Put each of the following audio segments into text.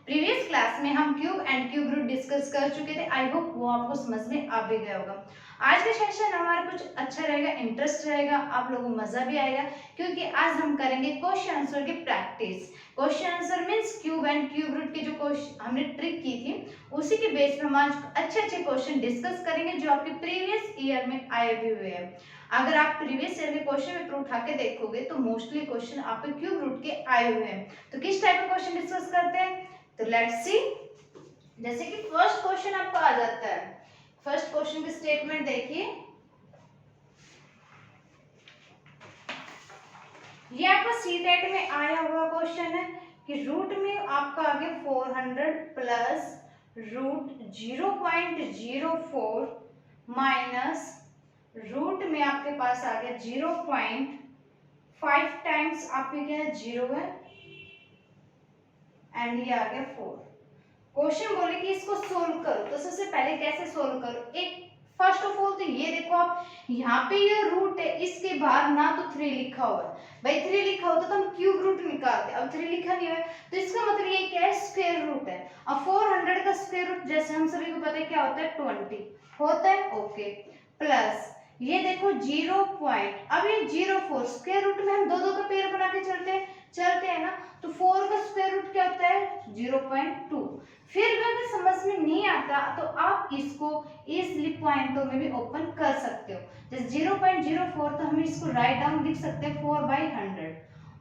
Previous class में हम cube and cube root discuss कर चुके थे। आई होप वो आपको समझ में आ भी गया होगा। आज का सेशन हमारा कुछ अच्छा रहेगा, इंटरेस्ट रहेगा, आप लोगों को मजा भी आएगा क्योंकि आज हम करेंगे क्वेश्चन आंसर की practice. Question answer means cube and cube root की जो क्वेश्चन हमने ट्रिक की थी उसी के बेस पे हम आज अच्छे अच्छे क्वेश्चन डिस्कस करेंगे जो आपके प्रीवियस ईयर में आए भी हुए हैं। अगर आप प्रीवियस ईयर के क्वेश्चन पेपर उठा के देखोगे तो मोस्टली क्वेश्चन आपके क्यूब रूट के आए हुए हैं। तो किस टाइप का क्वेश्चन डिस्कस करते हैं, तो लेट्स सी। जैसे कि फर्स्ट क्वेश्चन आपका आ जाता है। फर्स्ट क्वेश्चन की स्टेटमेंट देखिए, ये आपका सीटेट में आया हुआ क्वेश्चन है कि रूट में आपका आ गया 400 प्लस रूट 0.04 माइनस रूट में आपके पास आ गया 0.5 टाइम्स आपके क्या है 0 है एंड ये आ गया 4। क्वेश्चन बोले कि इसको सोल्व करो, तो सबसे पहले कैसे सोल्व करो। एक फर्स्ट ऑफ ऑल तो ये देखो आप यहाँ पे ये रूट है, इसके बाहर ना तो 3 लिखा हुआ है। भाई 3 लिखा होता तो हम क्यूब रूट निकालते, अब 3 लिखा नहीं है तो इसका मतलब ये क्या है, स्क्वायर रूट है। अब 400 का स्क्वायर रूट जैसे हम सभी को पता है क्या होता है 20 होता है, ओके। प्लस ये देखो 0 पॉइंट, अब ये 0.4 स्क्वायर रूट में हम दो का पेयर बना के चलते हैं ना, तो 4 का स्क्वायर रूट क्या होता है 0.2। फिर भी अगर समझ में नहीं आता तो आप इसको इजली पॉइंटों में भी ओपन कर सकते हो। जैसे 0.04 तो हम इसको राइट डाउन लिख सकते हैं 4/100,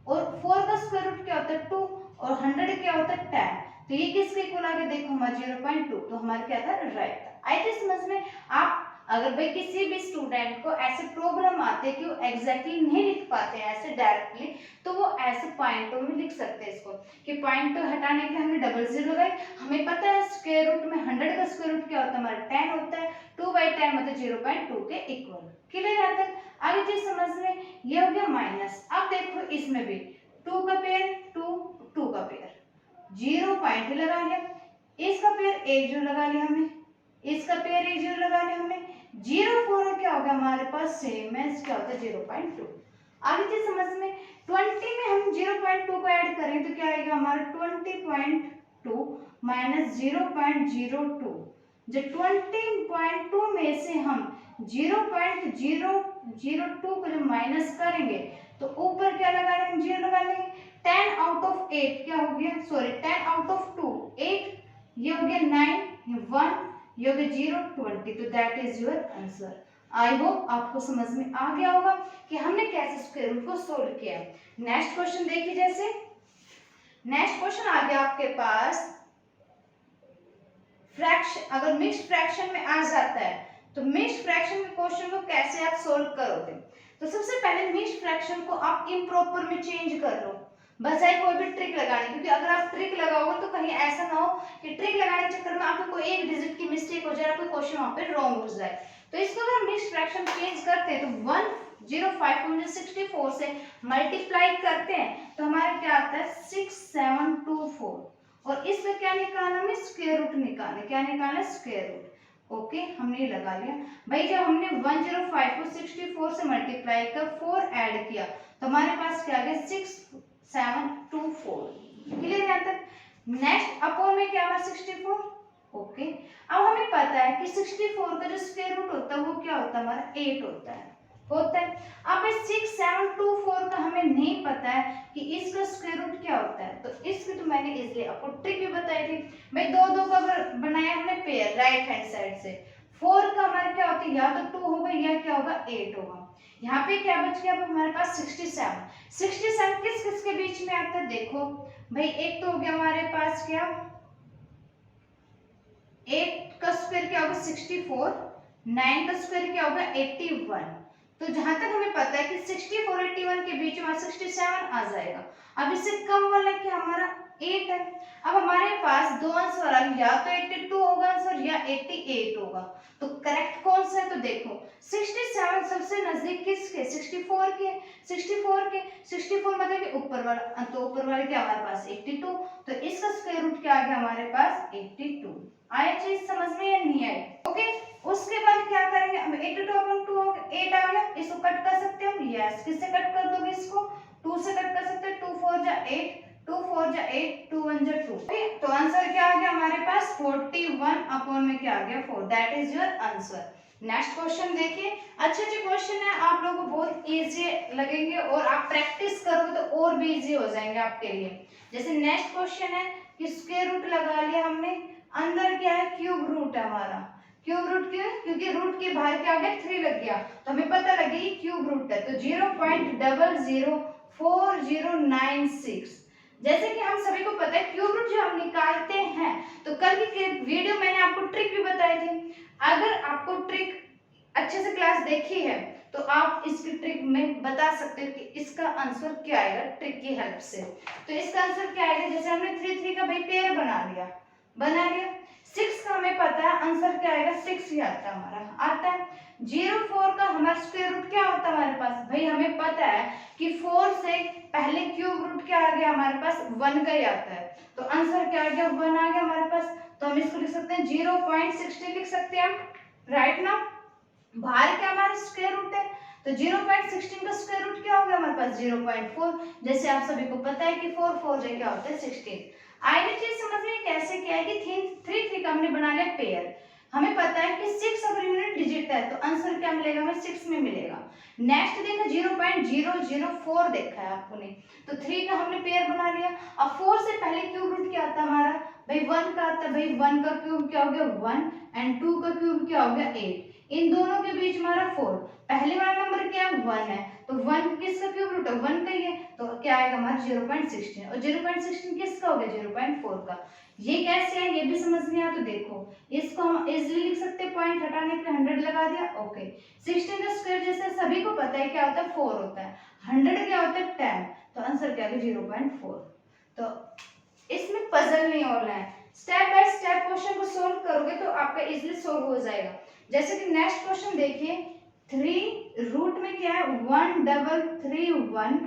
और 4 का स्क्वायर रूट क्या होता है 2 और 100 क्या होता है 10, तो ये किसके इक्वल आ गया देखो हमारा 0.2, तो हमारा क्या था राइट था। आई थिंक समझ में। आप अगर भाई किसी भी स्टूडेंट को ऐसे प्रॉब्लम आते हैं कि वो एग्जैक्टली नहीं लिख पाते हैं ऐसे डायरेक्टली, तो वो ऐसे पॉइंटों में लिख सकते हैं इसको कि पॉइंट हटाने के हमने डबल जीरो लगाई। हमें पता है स्क्वायर रूट में 100 का स्क्वायर रूट क्या होता है हमारा 10 होता है, 2/10 मतलब 0.2 के इक्वल। क्लियर है तक? आगे चीज समझ में। ये हो गया माइनस। अब देखो इसमें भी 2 का पेयर 2 का पेयर 0 लगा लिया, इसका पेयर 1 0 लगा लिया हमने, इसका पेयर 1 0 लगा लिया हमने। 0.4 क्या हो गया हमारे पास सेम है क्या होता है 0.2। आगे चीज समझ में। 20 में हम 0.2 को ऐड करें तो क्या आएगा हमारा 20.2 माइनस 0.02। जब 20.2 में से हम 0.002 को जब माइनस करेंगे तो ऊपर क्या लगा लेंगे 0 लगा लेंगे। 10 आउट ऑफ 8 क्या हो गया, सॉरी 10 आउट ऑफ 2 8, ये हो गया 9, ये 1, ये हो गया 0 20, तो that is your answer. I hope आपको समझ में आ गया होगा कि हमने कैसे स्क्वायर रूट को सोल्व किया। नेक्स्ट क्वेश्चन देखिए। जैसे नेक्स्ट क्वेश्चन आ गया आपके पास फ्रैक्शन, अगर मिक्स्ड फ्रैक्शन में आ जाता है तो मिक्स्ड फ्रैक्शन के क्वेश्चन को कैसे आप सोल्व करोगे। तो सबसे पहले मिक्स्ड फ्रैक्शन को आप इम्प्रॉपर में चेंज कर लो बजाय कोई भी ट्रिक लगाने, क्योंकि अगर आप ट्रिक लगाओगे तो कहीं ऐसा ना हो कि ट्रिक लगाने के चक्कर में आपको कोई एक डिजिट की मिस्टेक हो जाए, आपका क्वेश्चन वहां पे रॉन्ग हो जाए। तो इसको अगर हम मिक्स्ड फ्रैक्शन चेंज करते हैं तो 105 को 64 से मल्टीप्लाई करते हैं तो हमारा क्या आता है 6724, और इसमें क्या निकालना है स्क्वायर रूट निकालना है। क्या निकालना है स्क्वायर रूट। ओके हमने लगा लिया। भाई जब हमने 105 को 64 से मल्टीप्लाई कर 4 ऐड किया तो हमारे पास क्या आ गया 6724। क्लियर है यहाँ तक? नेक्स्ट अपोन में क्या हुआ 64। ओके अब हमें पता है कि 64 का जो स्क्वायर रूट होता है वो क्या होता है हमारा 8 होता है। अब इस 6724 का हमें नहीं पता है कि इसका स्क्वायर रूट क्या होता है, तो इसकी तो मैंने इसलिए आपको ट्रिक भी बताई थी। भाई दो का बनाया हमने पेयर राइट हैंड साइड से, 4 का हमारा क्या होता है या तो 2 होगा या क्या होगा 8 होगा। यहाँ पे क्या बच गया हमारे पास 67 किस किस के बीच में आता है देखो भाई, एक तो हो गया हमारे पास क्या 8 का स्क्वायर क्या होगा 64, 9 का स्क्वायर क्या होगा 81। तो जहां तक हमें पता है कि 64 81 के बीच में 67 आ जाएगा। अब इससे कम वाला क्या हमारा 8 है। अब हमारे पास दो आंसर आ गए, या तो 82 होगा आंसर या 88 होगा। तो करेक्ट कौन सा है, तो देखो 67 सबसे नजदीक किसके 64 के 64 मतलब कि ऊपर वाला, तो ऊपर वाले क्या हमारे पास 82, तो इसका स्क्वायर रूट क्या आ गया हमारे पास 82। आया चीज समझ में या नहीं आई? ओके उसके बाद क्या करेंगे, अब 82 अपॉन 2 हो गया 8 आ गया, इसको कट कर सकते हैं हम, यस किससे कट कर दोगे इसको 2 से कट कर सकते हैं, 2 4 जा 8, 2 4 जा 8, 2 1 जा 2। तो आंसर 1 अपॉन में क्या आ गया 4, that is your answer. Next question देखिए, अच्छे अच्छे क्वेश्चन है, आप लोगों को बहुत इजी लगेंगे और आप प्रैक्टिस करोगे तो और भी इजी हो जाएंगे आपके लिए। जैसे नेक्स्ट क्वेश्चन है कि स्क्वायर रूट लगा लिया हमने, अंदर क्या है क्यूब रूट है हमारा। क्यूब रूट क्यों? क्योंकि रूट के बाहर क्या आ गया 3 लग गया, तो हमें पता लगे ये क्यूब रूट है, तो 0.004096। जैसे कि हम सभी को पता है क्यूब रूट जो हम निकालते हैं, तो कल की वीडियो मैंने आपको ट्रिक भी बताई थी। अगर आपको ट्रिक अच्छे से क्लास देखी है तो आप इसकी ट्रिक में बता सकते हो कि इसका आंसर क्या आएगा ट्रिक की हेल्प से। तो इसका आंसर क्या आएगा, जैसे हमने 3 3 का भाई पेयर बना लिया 6 का हमें पता है आंसर क्या आएगा 6 ही आता है हमारा, आता है। 0.4 का हमारा स्क्वायर रूट क्या होता है हमारे पास, भाई हमें पता है कि 4 से पहले क्यूब रूट क्या आ गया हमारे पास 1 का ही आता है, तो आंसर क्या आ गया 1 आ गया हमारे पास। तो हम इसको लिख सकते हैं 0.60 लिख सकते हैं हम, राइट ना। बाहर क्या हमारा स्क्वायर रूट है, तो 0.16 का स्क्वायर रूट क्या हो गया हमारे पास 0.4। जैसे आप सभी को पता है कि 4 4 से क्या होता है 16। आइए चीज समझ में कैसे क्या है कि 3 3 का हमने बना लिया पेयर, हमें पता है कि 6 अगर यूनिट डिजिट है तो आंसर क्या मिलेगा हमें 6 में मिलेगा। नेक्स्ट देखा 0.004 देखा है आपने, तो 3 का हमने पेयर बना लिया। अब 4 से पहले क्यूब रूट क्या आता है हमारा, भाई 1 का आता है, भाई 1 का क्यूब क्या हो गया 1 एंड 2 का क्यूब क्या हो गया 8, इन दोनों के बीच हमारा 4, पहले वाला नंबर क्या है 1 है, तो 1 किसका क्यूब रूट है 1 का ही है, तो क्या आएगा हमारा 0.16, और 0.16 किसका हो गया 0.4 का। ये कैसे है ये भी समझ नहीं आया, तो देखो इसको हम इजीली लिख सकते हैं, पॉइंट हटाने के 100 लगा दिया, ओके। 16 का स्क्वायर जैसे सभी को पता है क्या होता है 4 होता है, 100 क्या होता है 10, तो आंसर क्या है 0.4। तो इसमें पजल नहीं होना है, स्टेप बाय स्टेप क्वेश्चन को सोल्व करोगे तो आपका इजीली सोल्व हो जाएगा। जैसे कि नेक्स्ट क्वेश्चन देखिए, 3 रूट में क्या है 1331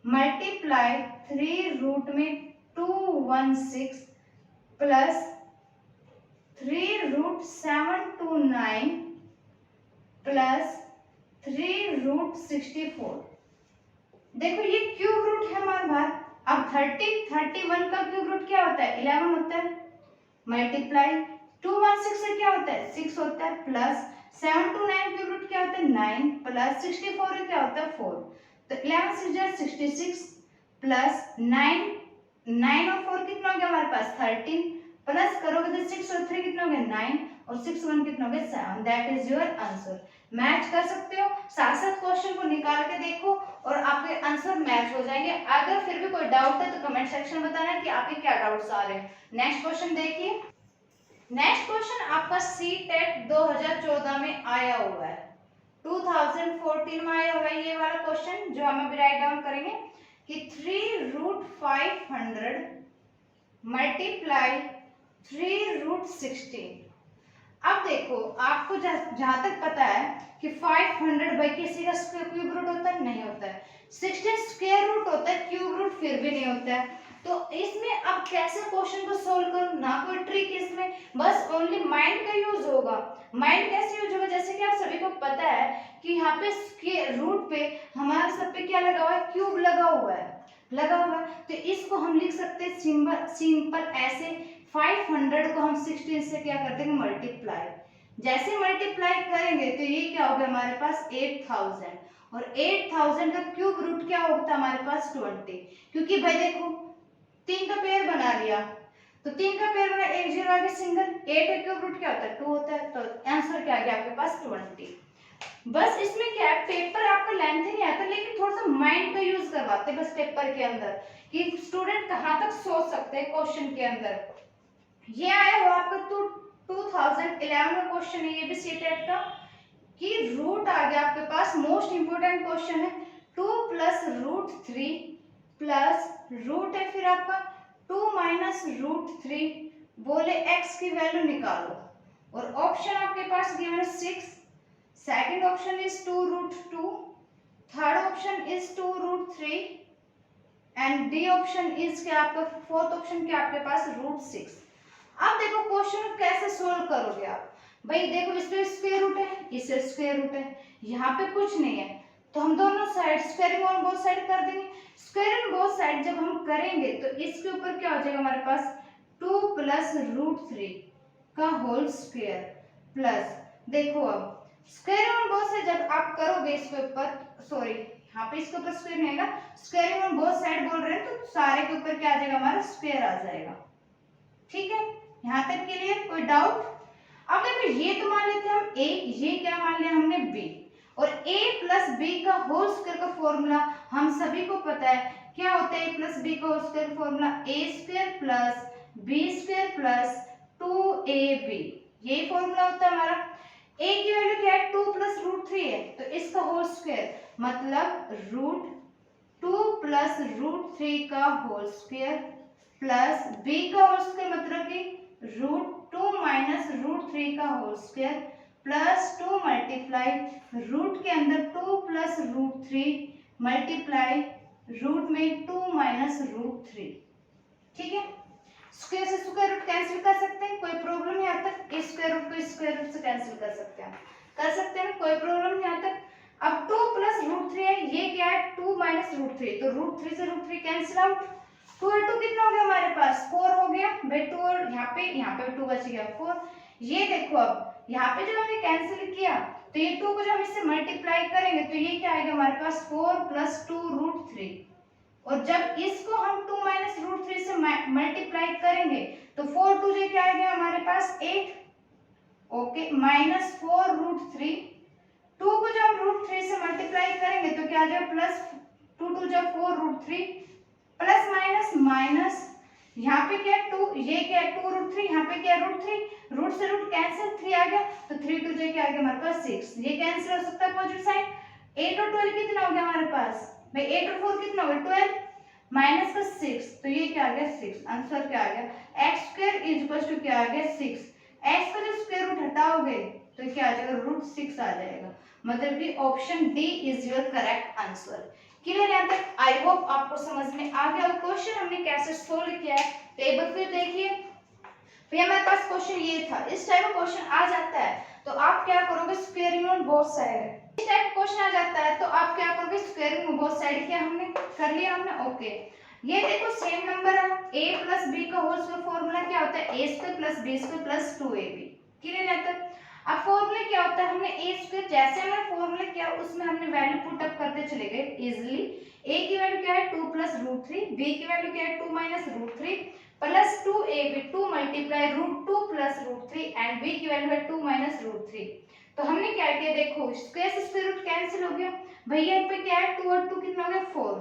मल्टीप्लाई 3 रूट में 216 प्लस 3 रूट 729 प्लस 3 रूट 64। देखो ये क्यूब रूट है हमारे बाहर, अब 31 का क्यूब रूट क्या होता है 11 होता है, मल्टीप्लाई 216 से क्या होता है 6 होता है, प्लस 729 क्यूब रूट क्या होता है 9 प्लस 64 क्या होता है 4, तो 11 से जाए 66 प्लस 9 और 4 कितना हो गया हमारे पास 13, प्लस करोगे तो 6 और 3 कितना हो गया 9 और 6 1 कितना हो गया 7, that is your answer. Match कर सकते हो, साथ साथ क्वेश्चन को निकाल के देखो और आपके आंसर मैच हो जाएंगे। अगर फिर भी कोई डाउट है तो कमेंट सेक्शन में बताना कि आपके क्या डाउट्स आ रहे हैं। नेक्स्ट क्वेश्चन देखिए, नेक्स्ट क्वेश्चन आपका सीटेट 2014 में आया हुआ है, 2014 में आया हुआ है ये वाला क्वेश्चन जो हम अभी राइट डाउन करेंगे कि 3 रूट 500 मल्टीप्लाई 3 रूट 16। अब देखो आपको जहां तक पता है कि 500 बाई किसी का क्यूब रूट होता है नहीं होता है, 16 स्क्वायर रूट होता है, क्यूब रूट फिर भी नहीं होता है। तो इसमें अब कैसे क्वेश्चन को सोल्व करूं, ना कोई ट्रिक इसमें, बस ओनली माइंड का यूज होगा। माइंड कैसे यूज होगा, जैसे कि आप सभी को पता है कि यहाँ पे रूट पे हमारे सब पे क्या लगा हुआ है क्यूब लगा हुआ है, तो इसको हम लिख सकते हैं सिंपल ऐसे, 500 को हम 16 से क्या करते हैं मल्टीप्लाई, जैसे मल्टीप्लाई करेंगे तो ये क्या होगा हमारे पास 8000, और 8000 का क्यूब रूट क्या होता है हमारे पास 20, क्योंकि भाई देखो 3 का पेयर बना लिया, तो 3 का पेयर बना, 1 0 आगे सिंगल, 8 का क्यूब रूट क्या होता है 2 होता है, तो आंसर क्या आ गया आपके पास 20। बस इसमें क्या है पेपर आपका लेंथ ही नहीं आता, लेकिन थोड़ा सा माइंड का यूज करवाते हैं बस पेपर के अंदर कि स्टूडेंट कहां तक सोच सकते हैं क्वेश्चन के अंदर। ये आया हुआ आपका 2011 का क्वेश्चन है, ये भी सीटेट का, कि रूट आ गया आपके पास, मोस्ट इंपोर्टेंट क्वेश्चन है, 2 प्लस रूट 3 प्लस रूट है फिर आपका 2 माइनस रूट 3, बोले x की वैल्यू निकालो, और ऑप्शन आपके पास गिवन है 6, second option is 2 root 2, third option is 2 root 3 and D option is क्या आपका, फोर्थ ऑप्शन क्या आपके पास रूट 6। अब देखो क्वेश्चन कैसे सोल्व करोगे आप, भाई देखो इस पे स्क्वायर रूट है, इस स्क्वायर रूट है, यहाँ पे कुछ नहीं है, तो हम दोनों side squaring on both side कर देंगे। स्क्वायरिंग बोथ साइड जब हम करेंगे तो इसके ऊपर क्या हो जाएगा हमारे पास 2 प्लस रूट 3, का होल स्क्वायर प्लस, देखो अब स्क्वायर रूट बोथ से जब आप करोगे इसके ऊपर, सॉरी यहाँ पे इसके ऊपर स्क्वायर नहीं आएगा, स्क्वायर रूट बोथ साइड बोल रहे हैं तो सारे के ऊपर क्या आ जाएगा, हमारा स्क्वायर आ जाएगा। ठीक है, यहाँ तक क्लियर, कोई डाउट? अब देखो ये तो मान लेते हैं हम a, ये क्या मान लिया हमने b, और a प्लस बी का होल स्क्वायर का फॉर्मूला हम सभी को पता है, क्या होता है a प्लस बी का whole square formula, a square plus b square plus 2ab, यही फॉर्मूला होता है हमारा। a की वैल्यू क्या है, 2 प्लस रूट 3 है, तो इसका होल स्क्वायर मतलब रूट 2 प्लस रूट 3 का होल स्क्वायर प्लस b का होल स्क्वायर मतलब कि रूट 2 माइनस रूट 3 का whole square plus 2 multiply root के अंदर 2 प्लस रूट 3 मल्टीप्लाई रूट में 2 माइनस रूट 3। ठीक है, स्क्वायर से स्क्वायर रूट कैंसिल कर सकते हैं, कोई प्रॉब्लम नहीं आता, इस स्क्वायर रूट को स्क्वायर रूट से कैंसिल कर सकते हैं, कोई प्रॉब्लम नहीं आता। अब 2 प्लस रूट 3 है, ये क्या है 2 माइनस रूट 3, तो रूट 3 से रूट 3 कैंसिल आउट, 2 और 2 कितना हो गया हमारे पास, 4 हो गया भाई, 2 और यहाँ पे 2 बच गया 4। ये देखो अब यहाँ पे जब हमने कैंसिल किया तो ये 2 को जब हम इससे मल्टीप्लाई करेंगे तो ये क्या आएगा हमारे पास 4 प्लस 2 रूट 3, और जब इसको हम 2 माइनस रूट 3 से मल्टीप्लाई करेंगे तो 4 2 जे क्या आएगा हमारे पास 8, ओके, माइनस 4 रूट 3, 2 को जब हम रूट 3 से मल्टीप्लाई करेंगे तो क्या आ जाएगा प्लस 2 2 जब 4 रूट 3 प्लस माइनस माइनस, यहाँ पे क्या है 2, ये क्या है 2 रूट 3, यहाँ पे क्या है रूट 3, रूट से रूट कैंसिल 3 आ गया, तो 3 2 जे क्या आ गया हमारे पास 6, ये कैंसिल हो सकता है पॉजिटिव साइड। 8 और 12 कितना हो गया हमारे पास भाई, 8 और 4 कितना हो गया 12 माइनस का 6, तो ये क्या आ गया 6, आंसर क्या आ गया x square is equal to क्या आ गया 6, x का जो स्क्वायर रूट हटाओगे तो क्या आ जाएगा रूट 6 आ जाएगा, मतलब कि option D is your correct answer. Clear यहाँ तक? आई होप आपको समझ में आ गया। क्वेश्चन हमने कैसे सोल्व किया है तो एक बार फिर देखिए, फिर हमारे पास क्वेश्चन ये था, इस टाइप का क्वेश्चन आ जाता है तो आप क्या करोगे, स्क्वायरिंग ऑन बोथ साइड। इस टाइप का क्वेश्चन आ जाता है तो आप क्या करोगे, स्क्वायरिंग ऑन बोथ साइड, क्या हमने कर लिया हमने, ओके। ये देखो सेम नंबर है, a प्लस बी का होल स्क्वायर फॉर्मूला क्या होता है, a square plus B square plus 2ab। Clear है तक? अब फॉर्मूला क्या होता है, हमने a स्क्वायर जैसे हमने फॉर्मूला किया उसमें हमने वैल्यू पुट अप करते चले गए इजीली। a की वैल्यू क्या है 2 प्लस रूट 3, b की वैल्यू क्या है 2 minus root 3 plus 2ab, 2 multiply root 2 plus root 3 and b की वैल्यू है 2 माइनस रूट 3। तो हमने क्या किया, देखो स्क्वायर से स्क्वायर रूट कैंसिल हो गया भैया, यहाँ पे क्या है 2 और 2 कितना हो गया 4।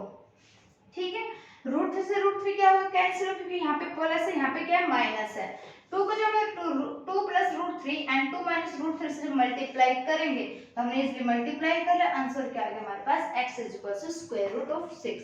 ठीक है, रूट 3 से रूट 3 क्या होगा कैंसिल हो, क्योंकि यहाँ पे प्लस है यहाँ पे क्या है माइनस है। 2 को जब हम 2 plus root 3 and 2 minus root 3 से मल्टीप्लाई करेंगे तो हमने इसलिए मल्टीप्लाई कर लिया, आंसर क्या आ गया हमारे पास x is equal to square root of 6।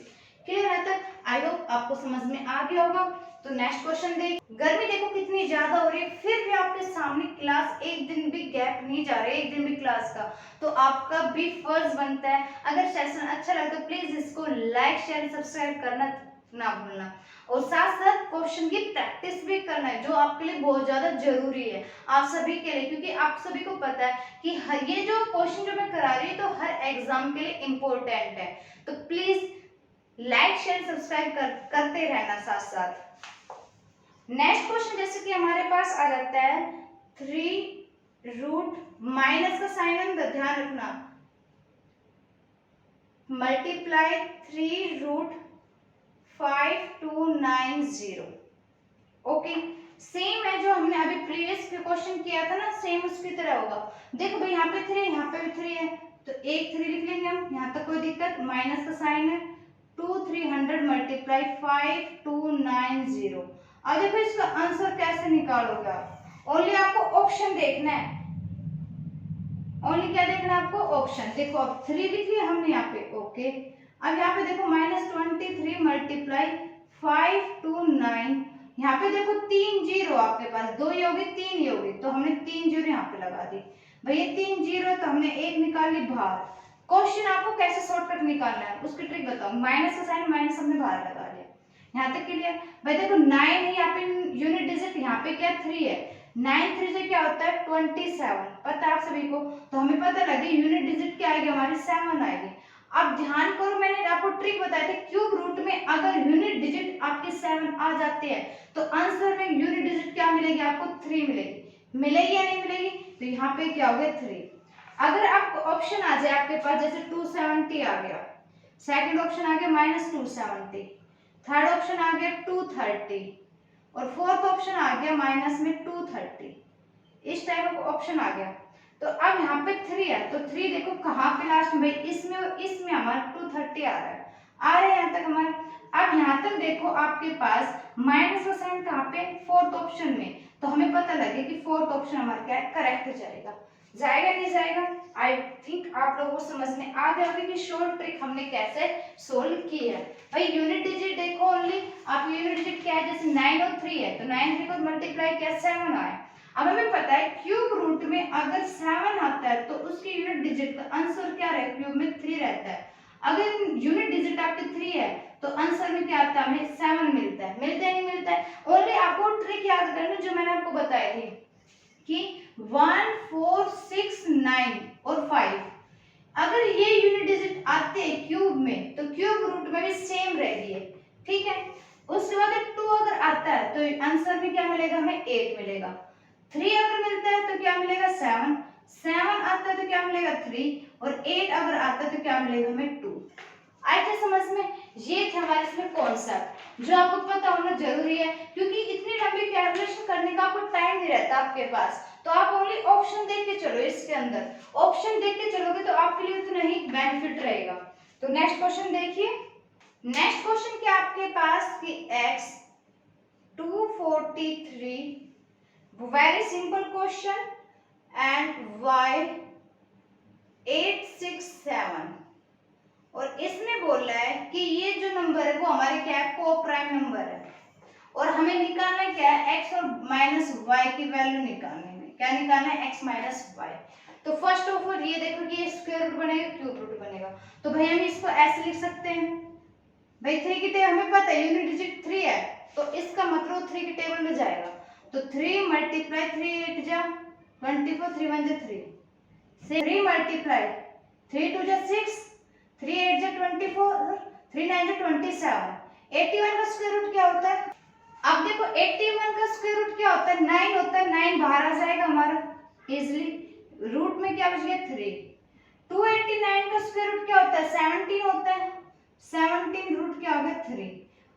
Clear है तक? आई होप आपको समझ में आ गया होगा। तो नेक्स्ट क्वेश्चन देख, गर्मी देखो कितनी ज्यादा हो रही है, फिर भी आपके सामने क्लास एक दिन भी गैप नहीं जा रही है, एक दिन भी क्लास का, तो आपका भी फर्ज बनता है, अगर सेशन अच्छा लगे तो प्लीज इसको लाइक शेयर सब्सक्राइब करना ना भूलना, और साथ साथ क्वेश्चन की प्रैक्टिस भी करना है जो आपके लिए बहुत ज्यादा जरूरी है आप सभी के लिए, क्योंकि आप सभी को पता है कि ये जो क्वेश्चन जो मैं करा रही हूँ तो हर एग्जाम के लिए इम्पोर्टेंट है, तो प्लीज लाइक शेयर सब्सक्राइब करते रहना साथ साथ। नेक्स्ट क्वेश्चन जैसे कि हमारे पास आ जाता है 3 रूट माइनस का साइन है, ध्यान रखना, मल्टीप्लाई 3 रूट 5290। ओके, सेम है जो हमने अभी प्रीवियस क्वेश्चन किया था ना, सेम उसकी तरह होगा। देखो भाई यहाँ पे 3 है, यहाँ पे भी 3 है, तो एक 3 लिख लेंगे हम, यहाँ तक कोई दिक्कत, माइनस का साइन है, 2 300 मल्टीप्लाई 5290। अब देखो इसका आंसर कैसे निकालोगे आप, ओनली आपको ऑप्शन देखना है, ओनली क्या देखना है आपको, ऑप्शन। देखो अब 3 लिख लिया हमने यहाँ पे, ओके। अब यहाँ पे देखो -23 मल्टीप्लाई 529, यहाँ पे देखो 3 जीरो आपके पास, 2 ही होगी 3 ही होगी, तो हमने 3 जीरो यहाँ पे लगा दी भैया, 3 जीरो तो हमने एक निकाल ली बाहर। क्वेश्चन आपको कैसे शॉर्टकट निकालना है उसकी ट्रिक बताऊं, माइनस का साइन माइनस हमने बाहर लगा दिया, यहाँ तक क्लियर भाई। देखो 9 है यहाँ पे यूनिट डिजिट, यहाँ पे क्या 3 है, 9 3 से क्या होता है 27, पता है आप सभी को, तो हमें पता लगे यूनिट डिजिट क्या आएगी हमारी 7 आएगी। अब ध्यान करो, मैंने आपको ट्रिक बताया था, क्यूब रूट में अगर यूनिट डिजिट आपके 7 आ जाते हैं तो आंसर में यूनिट डिजिट क्या मिलेगी आपको 3 मिलेगी। मिलेगी या नहीं मिलेगी? तो यहाँ पे क्या हो गया 3। अगर आपको ऑप्शन आ जाए आपके पास जैसे 270 आ गया, सेकंड ऑप्शन आ गया -270, थर्ड ऑप्शन आ गया 230 और फोर्थ ऑप्शन आ गया माइनस में 230, इस टाइप का ऑप्शन आ गया। तो अब यहाँ पे 3 है तो 3 देखो कहाँ पे लास्ट में भाई इसमें और इसमें हमारा 230 आ रहा है, आ रहे हैं यहाँ तक हमारे। अब यहाँ तक देखो आपके पास माइनस का साइन कहाँ पे? फोर्थ ऑप्शन में, तो हमें पता लगे कि फोर्थ ऑप्शन हमारा क्या है? करेक्ट जाएगा। जाएगा नहीं जाएगा? आई थिंक आप लोगों को समझ में आ गया होगा कि शॉर्ट ट्रिक हमने कैसे सोल्व की है। भाई यूनिट डिजिट देखो ओनली, आप यूनिट डिजिट क्या है? जैसे 9 और 3 है तो 9 3 को मल्टीप्लाई किया 7 आया। अब हमें पता है क्यूब रूट में अगर 7 आता है तो उसकी यूनिट डिजिट का आंसर क्या रहे? क्यूब में 3 रहता है। अगर यूनिट डिजिट आपके 3 है तो आंसर में क्या आता है? हमें 7 मिलता है। मिलता है नहीं मिलता है? ओनली आपको ट्रिक याद करना जो मैंने आपको बताई थी कि 1 4 6 9 और 5 अगर ये यूनिट डिजिट आते हैं क्यूब में तो क्यूब रूट में भी सेम रहेगी, ठीक है। उसके बाद 2 अगर आता है तो आंसर में क्या मिलेगा? हमें 8 मिलेगा। 3 अगर मिलता है तो क्या मिलेगा? 7 7 आता है तो क्या मिलेगा? 3 और 8 अगर आता है तो क्या मिलेगा? हमें 2। आए थे समझ में? ये थे हमारे इसमें कॉन्सेप्ट जो आपको पता होना जरूरी है क्योंकि इतनी लंबी कैलकुलेशन करने का आपको टाइम नहीं रहता आपके पास, तो आप ओनली ऑप्शन देख के चलो। इसके अंदर ऑप्शन देख के चलोगे तो आपके लिए उतना ही बेनिफिट रहेगा। तो नेक्स्ट क्वेश्चन देखिए। नेक्स्ट क्वेश्चन क्या आपके पास कि x 243, very simple question, and y 867 और इसमें बोल रहा है कि ये जो नंबर है वो हमारे क्या है? को प्राइम नंबर है और हमें निकालना क्या है? x और माइनस y की वैल्यू निकालनी है। क्या निकालना है? x minus y। तो फर्स्ट ऑफ ऑल ये देखो कि ये स्क्वायर रूट बनेगा, क्यूब रूट बनेगा, तो भाई हम इसको ऐसे लिख सकते हैं। भाई 3 की टेबल हमें पता है यूनिट डिजिट 3 है तो इसका मतलब 3 की टेबल में जाएगा, तो 3 मल्टीप्लाई 3 8 जा 24, 3 1 जा 3, 3 मल्टीप्लाई 3 2 जा 6, 3 8 जा 24, 3 9 जा 27। 81 का स्क्वायर रूट क्या होता है? अब देखो 81 का स्क्वायर रूट क्या होता है? 9 होता है। 9 बाहर आ जाएगा हमारा इजीली, रूट में क्या बच गया? 3। 289 का स्क्वायर रूट क्या होता है? 17 होता है। 17 रूट क्या हो गया? 3।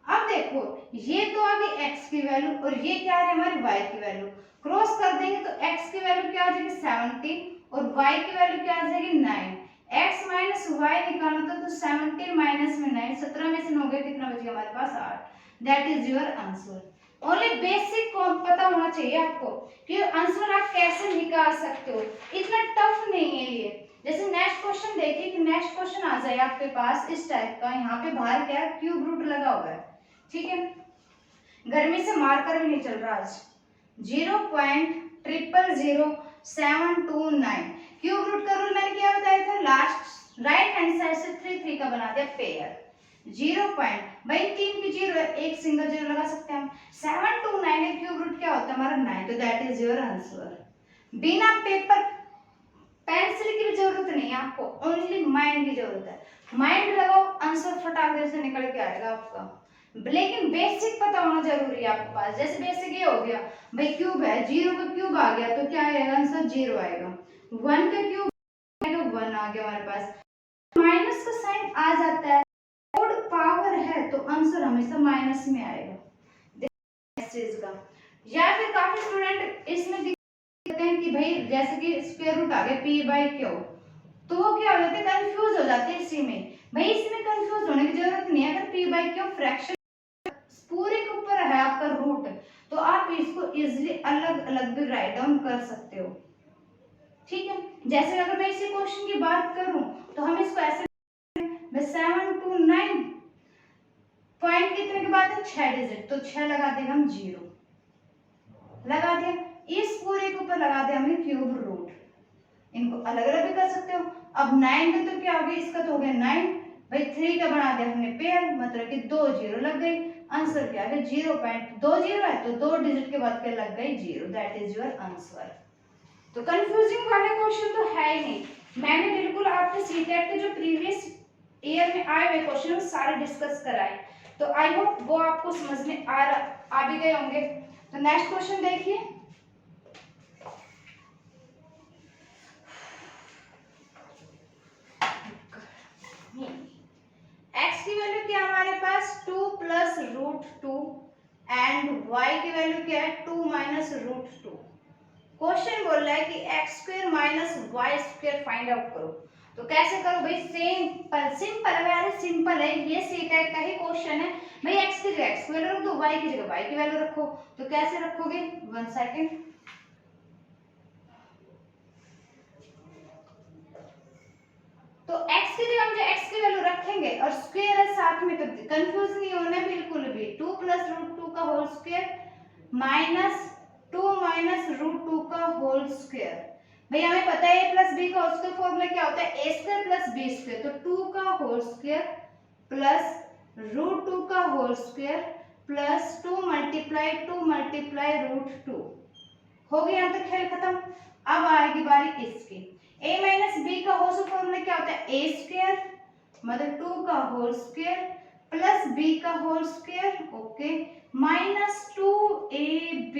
अब देखो ये तो आ गई x की वैल्यू और ये क्या है? हमारी y की वैल्यू। क्रॉस कर देंगे तो x की वैल्यू क्या आ जाएगी? 17 और y की वैल्यू क्या आ जाएगी? 9। x माइनस y निकालना था तो 17 माइनस में 9, 17 में से 9 गए, कितना बच गया हमारे पास? 8। That is your answer. Only basic को पता होना चाहिए आपको कि आंसर आप कैसे निकाल सकते हो, इतना टफ नहीं है ये। जैसे नेक्स्ट क्वेश्चन देखिए कि नेक्स्ट क्वेश्चन आ जाए आपके पास इस टाइप का, यहाँ पे बाहर क्या है? क्यूब रूट लगा हुआ है, ठीक है। गर्मी से मार्कर भी नहीं चल रहा आज। 0.000729 क्यूब रूट का रूल मैंने क्या बताया था? लास्ट राइट हैंड साइड से 3 3 का बना दिया पेयर। 0 पॉइंट भाई 3 की 0 है, एक सिंगल 0 लगा सकते हैं हम। 729 है, क्यूब रूट क्या होता है हमारा? 9। तो दैट इज योर आंसर। बिना पेपर पेंसिल की भी जरूरत नहीं है आपको, ओनली माइंड की जरूरत है। माइंड लगाओ, आंसर फटाक से निकल के आएगा आपका। लेकिन बेसिक पता होना जरूरी है आपके पास। जैसे बेसिक ये हो गया भाई क्यूब है, 0 का क्यूब आ गया तो क्या आएगा? आंसर 0 आएगा। 1 का क्यूब आएगा 1 आ गया हमारे पास। माइनस का साइन आ जाता है, ओड पावर है तो आंसर हमेशा माइनस में आएगा चीज का। या फिर काफी स्टूडेंट इसमें दिखते हैं कि भाई जैसे कि स्क्वायर रूट आ गया p/q, तो वो क्या हो जाते हैं? कंफ्यूज हो जाते हैं इसी में। भाई इसमें कंफ्यूज होने की जरूरत नहीं है। अगर p/q फ्रैक्शन पूरे के ऊपर है आपका रूट तो आप इसको इजीली अलग अलग भी राइट डाउन कर सकते हो, ठीक है। जैसे अगर मैं इसी क्वेश्चन की बात करूं तो हम इसको ऐसे 729 पॉइंट कितने के बाद है? 6 डिजिट, तो 6 लगा देगा हम, 0 लगा दिया। इस पूरे के ऊपर लगा दिया हमने क्यूब रूट। इनको अलग अलग भी कर सकते हो। अब 9 का तो क्या हो गया? इसका तो हो गया 9 भाई, 3 का बना दिया हमने पेयर, मतलब कि 2 0 लग गई। आंसर क्या है? 0.20 है तो 2 डिजिट के बाद क्या लग गई? 0। That is your answer. तो कंफ्यूजिंग वाले क्वेश्चन तो है ही नहीं। मैंने बिल्कुल आपके सीटेट के जो प्रीवियस ईयर में आए हुए क्वेश्चन सारे डिस्कस कराए, तो आई होप वो आपको समझ में आ भी गए होंगे। तो नेक्स्ट क्वेश्चन देखिए। √2 एंड y की वैल्यू क्या है 2 माइनस √2। क्वेश्चन बोल रहा है कि x² minus y² find out करो। तो कैसे करो भाई, सिंपल है यार, सिंपल है, ये सी टाइप का ही क्वेश्चन है भाई। x की जगह x की वैल्यू रख दो, y की जगह y की वैल्यू रखो। तो कैसे रखोगे, 1 सेकंड। तो x की जगह हम जो x की वैल्यू रखेंगे और स्क्वायर है साथ में, तो कंफ्यूज नहीं होना है बिल्कुल भी। 2 प्लस √2 का होल स्क्वायर माइनस 2 माइनस √2 का होल स्क्वायर। भाई हमें पता है a प्लस b का होल स्क्वायर फॉर्मूला क्या होता है, a square plus b square. तो 2 का होल स्क्वायर प्लस √2 का होल स्क्वायर प्लस 2 मल्टीप्लाई √2। हो गया, यहाँ तक खेल खत्म। अब आएगी बारी इसकी। a माइनस बी का होल स्क्वायर फॉर्मूला क्या होता है, a स्क्वायर मतलब 2 का होल स्क्वायर प्लस b का whole square, okay, minus 2ab।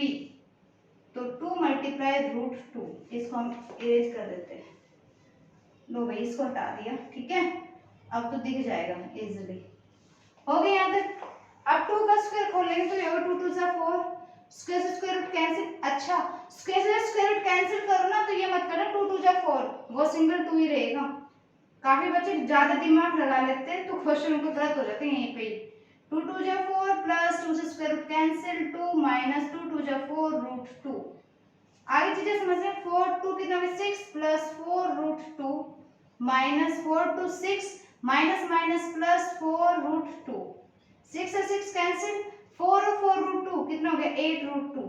तो 2 मल्टीप्लाई √2, इसको हम इरेज कर देते हैं। लो भाई इसको हटा दिया, ठीक है, अब तो दिख जाएगा इजीली। हो गया यहाँ तक। अब 2 का स्क्वायर खोल लेंगे तो ये होगा 2 2 जा 4, स्क्वायर से स्क्वायर रूट कैंसिल। अच्छा, स्क्वायर से स्क्वायर रूट कैंसिल करो ना, तो ये मत करना 2 2 जा 4, वो सिंगल 2 ही रहेगा। काफी बच्चे ज्यादा दिमाग लगा लेते हैं तो क्वेश्चन उनको गलत हो जाते हैं यहीं पे। 2 2 जा 4 प्लस 2 से स्क्वायर रूट कैंसिल 2 माइनस 2 2 जा 4 √2। आगे चीजें समझते हैं। 4 2 कितना होगा 6 plus 4 √2 minus 4 2 6 minus minus plus 4 √2। 6 से 6 कैंसिल, 4 और 4 √2 कितना हो गया 8 √2।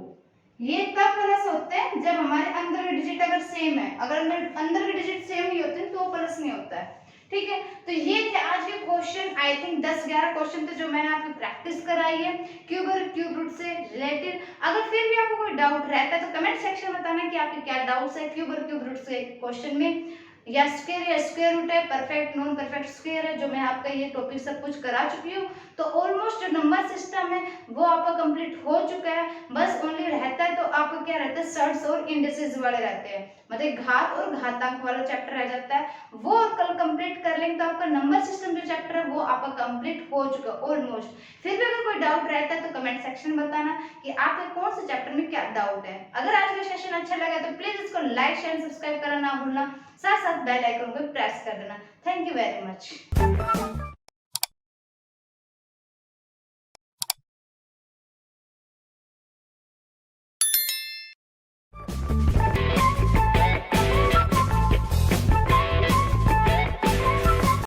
ये तब प्लस होते हैं जब हमारे अंदर के डिजिट अगर सेम है, अगर अंदर के डिजिट सेम नहीं होते तो प्लस नहीं होता है, ठीक है। तो ये थे आज के क्वेश्चन, आई थिंक 10-11 क्वेश्चन थे जो मैंने आपको प्रैक्टिस कराई है क्यूब और क्यूब रूट से रिलेटेड। अगर फिर भी आपको कोई डाउट रहता है तो कमेंट सेक्शन में बताना कि आपके क्या डाउट्स है क्यूब और क्यूब रूट से क्वेश्चन में, या स्क्वायर रूट है, परफेक्ट नॉन परफेक्ट स्क्वायर है, जो मैं आपका ये टॉपिक सब कुछ करा चुकी हूँ। तो ऑलमोस्ट जो नंबर सिस्टम है वो आपका कंप्लीट हो चुका है। बस ओनली रहता है तो आपका क्या रहता है, सर्ट्स और इंडिसेस वाले रहते हैं, मतलब घात और घातांक वाला चैप्टर रह जाता है। वो कल कंप्लीट कर लेंगे तो आपका नंबर सिस्टम जो चैप्टर है वो आपका कंप्लीट हो चुका है ऑलमोस्ट। फिर भी अगर कोई डाउट रहता है तो कमेंट सेक्शन में बताना कि आपके कौन से चैप्टर में क्या डाउट है। अगर आज का सेशन अच्छा लगा तो प्लीज इसको लाइक शेयर सब्सक्राइब करना ना भूलना, साथ साथ बेल आइकन को प्रेस कर देना। Thank you very much.